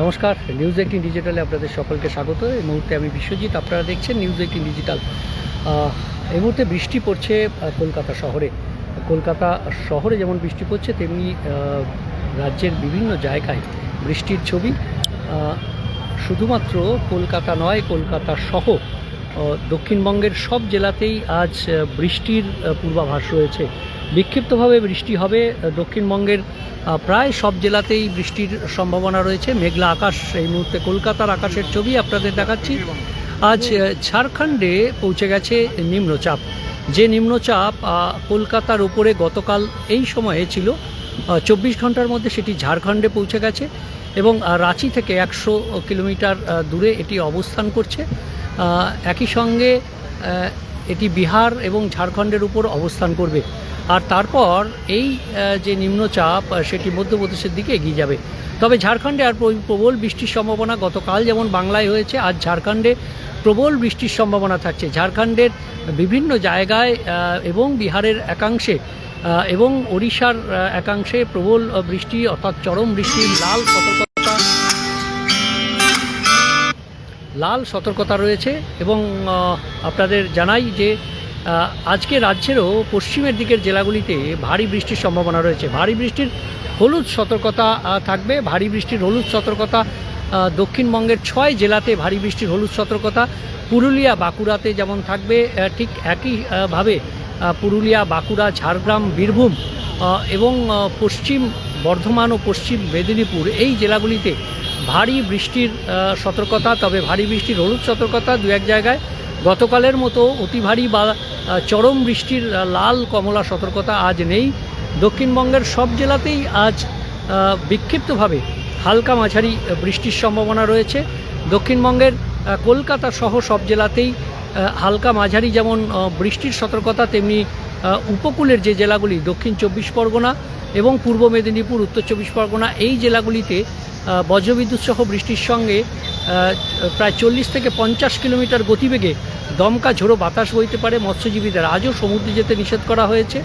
নমস্কার, নিউজ 18 ডিজিটালে আপনাদের সকলকে স্বাগত। এই মুহূর্তে আমি বিশ্বজিৎ, আপনারা দেখছেন নিউজ 18 ডিজিটাল। এই মুহূর্তে বৃষ্টি পড়ছে কলকাতা শহরে। কলকাতা শহরে যেমন বৃষ্টি পড়ছে, তেমনি রাজ্যের বিভিন্ন জায়গায় বৃষ্টির ছবি। শুধুমাত্র কলকাতা নয়, কলকাতা সহ দক্ষিণবঙ্গের সব জেলাতেই আজ বৃষ্টির পূর্বাভাস রয়েছে। বিক্ষিপ্তভাবে বৃষ্টি হবে। দক্ষিণবঙ্গের প্রায় সব জেলাতেই বৃষ্টির সম্ভাবনা রয়েছে। মেঘলা আকাশ, এই মুহূর্তে কলকাতার আকাশের ছবি আপনাদের দেখাচ্ছি। আজ ঝাড়খণ্ডে পৌঁছে গেছে নিম্নচাপ। যে নিম্নচাপ কলকাতার উপরে গতকাল এই সময়ে ছিল, 24 ঘন্টার মধ্যে সেটি ঝাড়খণ্ডে পৌঁছে গেছে এবং রাঁচি থেকে 100 কিলোমিটার দূরে এটি অবস্থান করছে। একই সঙ্গে এটি বিহার এবং ঝাড়খণ্ডের উপর অবস্থান করবে। আর তারপর এই যে নিম্নচাপ সেটি মধ্যপ্রদেশের দিকে এগিয়ে যাবে। তবে ঝাড়খণ্ডে আর প্রবল বৃষ্টির সম্ভাবনা, গতকাল যেমন বাংলায় হয়েছে, আজ ঝাড়খণ্ডে প্রবল বৃষ্টির সম্ভাবনা থাকছে। ঝাড়খণ্ডের বিভিন্ন জায়গায় এবং বিহারের একাংশে এবং ওড়িশার একাংশে প্রবল বৃষ্টি অর্থাৎ চরম বৃষ্টির লাল সতর্কতা রয়েছে। এবং আপনাদের জানাই যে আজকে রাজ্যেরও পশ্চিমের দিকের জেলাগুলিতে ভারী বৃষ্টির সম্ভাবনা রয়েছে। ভারী বৃষ্টির হলুদ সতর্কতা থাকবে। ভারী বৃষ্টির হলুদ সতর্কতা দক্ষিণবঙ্গের 6 জেলাতে ভারী বৃষ্টির হলুদ সতর্কতা। পুরুলিয়া, বাঁকুড়াতে যেমন থাকবে, ঠিক একইভাবে পুরুলিয়া, বাঁকুড়া, ঝাড়গ্রাম, বীরভূম এবং পশ্চিম বর্ধমান ও পশ্চিম মেদিনীপুর এই জেলাগুলিতে ভারী বৃষ্টির সতর্কতা। তবে ভারী বৃষ্টির হলুদ সতর্কতা দু এক জায়গায় গতকালের মতো অতি ভারী বা চরম বৃষ্টির লাল কমলা সতর্কতা আজ নেই। দক্ষিণবঙ্গের সব জেলাতেই আজ বিক্ষিপ্তভাবে হালকা মাঝারি বৃষ্টির সম্ভাবনা রয়েছে। দক্ষিণবঙ্গের কলকাতা সহ সব জেলাতেই হালকা মাঝারি যেমন বৃষ্টির সতর্কতা, তেমনি উপকূলের যে জেলাগুলি দক্ষিণ 24 পরগনা এবং পূর্ব মেদিনীপুর, উত্তর 24 পরগনা এই জেলাগুলিতে বজ্রবিদ্যুৎ সহ বৃষ্টির সঙ্গে প্রায় 40 থেকে 50 কিলোমিটার গতিবেগে দমকা ঝোড়ো বাতাস বইতে পারে। মৎস্যজীবীদের আজও সমুদ্রে যেতে নিষেধ করা হয়েছে।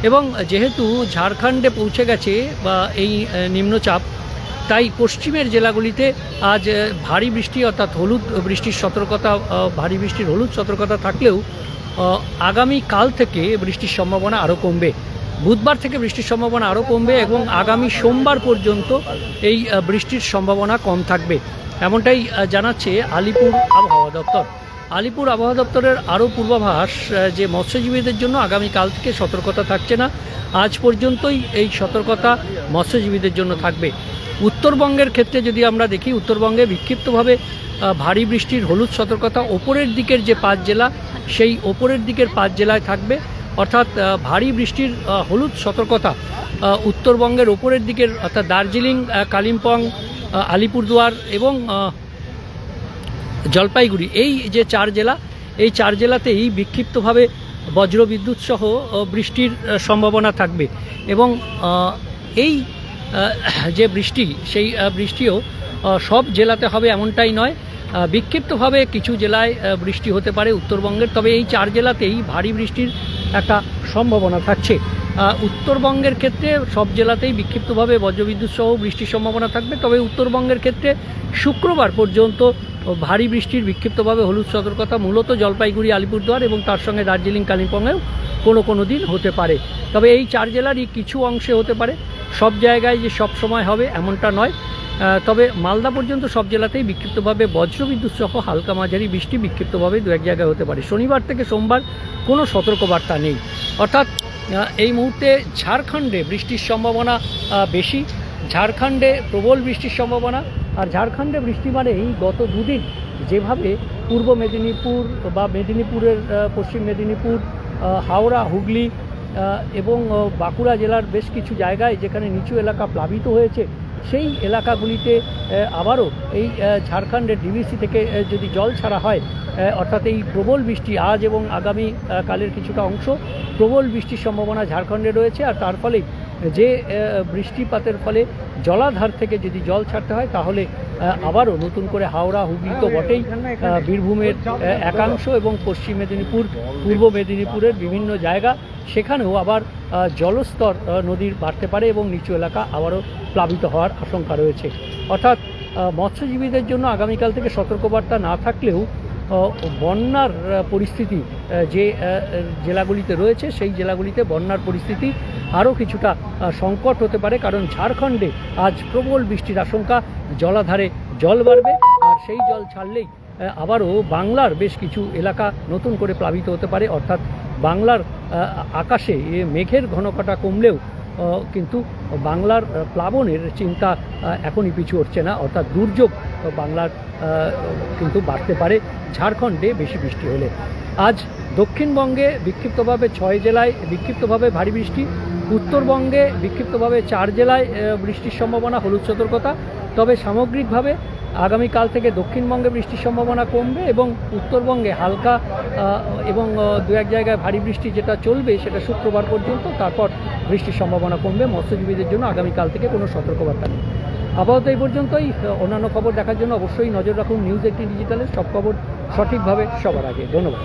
এবং যেহেতু ঝাড়খণ্ডে পৌঁছে গেছে বা এই নিম্নচাপ, তাই পশ্চিমের জেলাগুলিতে আজ ভারী বৃষ্টি অর্থাৎ হলুদ বৃষ্টির সতর্কতা, ভারী বৃষ্টির হলুদ সতর্কতা থাকলেও আগামী কাল থেকে বৃষ্টির সম্ভাবনা আরও কমবে। বুধবার থেকে বৃষ্টির সম্ভাবনা আরও কমবে এবং আগামী সোমবার পর্যন্ত এই বৃষ্টির সম্ভাবনা কম থাকবে, এমনটাই জানাচ্ছে আলিপুর আবহাওয়া দপ্তর। আলিপুর আবহাওয়া দপ্তরের আরও পূর্বাভাস যে মৎস্যজীবীদের জন্য আগামীকাল থেকে সতর্কতা থাকছে না, আজ পর্যন্তই এই সতর্কতা মৎস্যজীবীদের জন্য থাকবে। উত্তরবঙ্গের ক্ষেত্রে যদি আমরা দেখি, উত্তরবঙ্গে বিক্ষিপ্তভাবে ভারী বৃষ্টির হলুদ সতর্কতা ওপরের দিকের যে 5 জেলা, সেই ওপরের দিকের 5 জেলায় থাকবে। অর্থাৎ ভারী বৃষ্টির হলুদ সতর্কতা উত্তরবঙ্গের ওপরের দিকের অর্থাৎ দার্জিলিং, কালিম্পং, আলিপুরদুয়ার এবং জলপাইগুড়ি এই যে 4 জেলা, এই 4 জেলাতেই বিক্ষিপ্তভাবে বজ্রবিদ্যুৎ সহ বৃষ্টির সম্ভাবনা থাকবে। এবং এই যে বৃষ্টি, সেই বৃষ্টিও সব জেলাতে হবে এমনটাই নয়, বিক্ষিপ্তভাবে কিছু জেলায় বৃষ্টি হতে পারে উত্তরবঙ্গের। তবে এই 4 জেলাতেই ভারী বৃষ্টির একটা সম্ভাবনা থাকছে। উত্তরবঙ্গের ক্ষেত্রে সব জেলাতেই বিক্ষিপ্তভাবে বজ্রবিদ্যুৎ সহ বৃষ্টির সম্ভাবনা থাকবে। তবে উত্তরবঙ্গের ক্ষেত্রে শুক্রবার পর্যন্ত ভারী বৃষ্টির বিক্ষিপ্তভাবে হলুদ সতর্কতা মূলত জলপাইগুড়ি, আলিপুরদুয়ার এবং তার সঙ্গে দার্জিলিং, কালিম্পংয়েও কোনো দিন হতে পারে। তবে এই 4 জেলারই কিছু অংশে হতে পারে, সব জায়গায় যে সব সময় হবে এমনটা নয়। তবে মালদা পর্যন্ত সব জেলাতেই বিক্ষিপ্তভাবে বজ্রবিদ্যুৎ সহ হালকা মাঝারি বৃষ্টি বিক্ষিপ্তভাবে দু এক জায়গায় হতে পারে। শনিবার থেকে সোমবার কোনো সতর্কবার্তা নেই। অর্থাৎ এই মুহূর্তে ঝাড়খণ্ডে বৃষ্টির সম্ভাবনা বেশি। ঝাড়খণ্ডে প্রবল বৃষ্টির সম্ভাবনা। আর ঝাড়খণ্ডে বৃষ্টি মানে এই গত দুদিন যেভাবে পূর্ব মেদিনীপুর বা মেদিনীপুরের পশ্চিম মেদিনীপুর, হাওড়া, হুগলি এবং বাঁকুড়া জেলার বেশ কিছু জায়গায় যেখানে নিচু এলাকা প্লাবিত হয়েছে, সেই এলাকাগুলিতে আবারও এই ঝাড়খণ্ডের ডিভিসি থেকে যদি জল ছাড়া হয়, অর্থাৎ এই প্রবল বৃষ্টি আজ এবং আগামী কালের কিছুটা অংশ প্রবল বৃষ্টির সম্ভাবনা ঝাড়খণ্ডে রয়েছে। আর তার ফলে যে বৃষ্টিপাতের ফলে জলাধার থেকে যদি জল ছাড়তে হয়, তাহলে আবারও নতুন করে হাওড়া, হুগলি তো বটেই, বীরভূমের একাংশ এবং পশ্চিম মেদিনীপুর, পূর্ব মেদিনীপুরের বিভিন্ন জায়গা, সেখানেও আবার জলস্তর নদীর বাড়তে পারে এবং নিচু এলাকা আবারও প্লাবিত হওয়ার আশঙ্কা রয়েছে। অর্থাৎ মৎস্যজীবীদের জন্য আগামীকাল থেকে সতর্কবার্তা না থাকলেও বন্যার পরিস্থিতি যে জেলাগুলিতে রয়েছে সেই জেলাগুলিতে বন্যার পরিস্থিতি আরও কিছুটা সংকট হতে পারে, কারণ ঝাড়খণ্ডে আজ প্রবল বৃষ্টির আশঙ্কা, জলাধারে জল বাড়বে আর সেই জল ছাড়লেই আবারও বাংলার বেশ কিছু এলাকা নতুন করে প্লাবিত হতে পারে। অর্থাৎ বাংলার আকাশে মেঘের ঘনঘটা কমলেও কিন্তু বাংলার প্লাবনের চিন্তা এখনই পিছু হচ্ছে না। অর্থাৎ দুর্যোগ বাংলার কিন্তু বাড়তে পারে ঝাড়খণ্ডে বেশি বৃষ্টি হলে। আজ দক্ষিণবঙ্গে বিক্ষিপ্তভাবে 6 জেলায় বিক্ষিপ্তভাবে ভারী বৃষ্টি, উত্তরবঙ্গে বিক্ষিপ্তভাবে 4 জেলায় বৃষ্টির সম্ভাবনা, হলুদ সতর্কতা। তবে সামগ্রিকভাবে আগামীকাল থেকে দক্ষিণবঙ্গে বৃষ্টির সম্ভাবনা কমবে এবং উত্তরবঙ্গে হালকা এবং 2-1 জায়গায় ভারী বৃষ্টি যেটা চলবে সেটা শুক্রবার পর্যন্ত, তারপর বৃষ্টির সম্ভাবনা কমবে। মৎস্যজীবীদের জন্য আগামীকাল থেকে কোনো সতর্কবার্তা নেই। আপাতত এই পর্যন্তই। অন্যান্য খবর দেখার জন্য অবশ্যই নজর রাখুন নিউজ 18 ডিজিটালের। সব খবর সঠিকভাবে সবার আগে। ধন্যবাদ।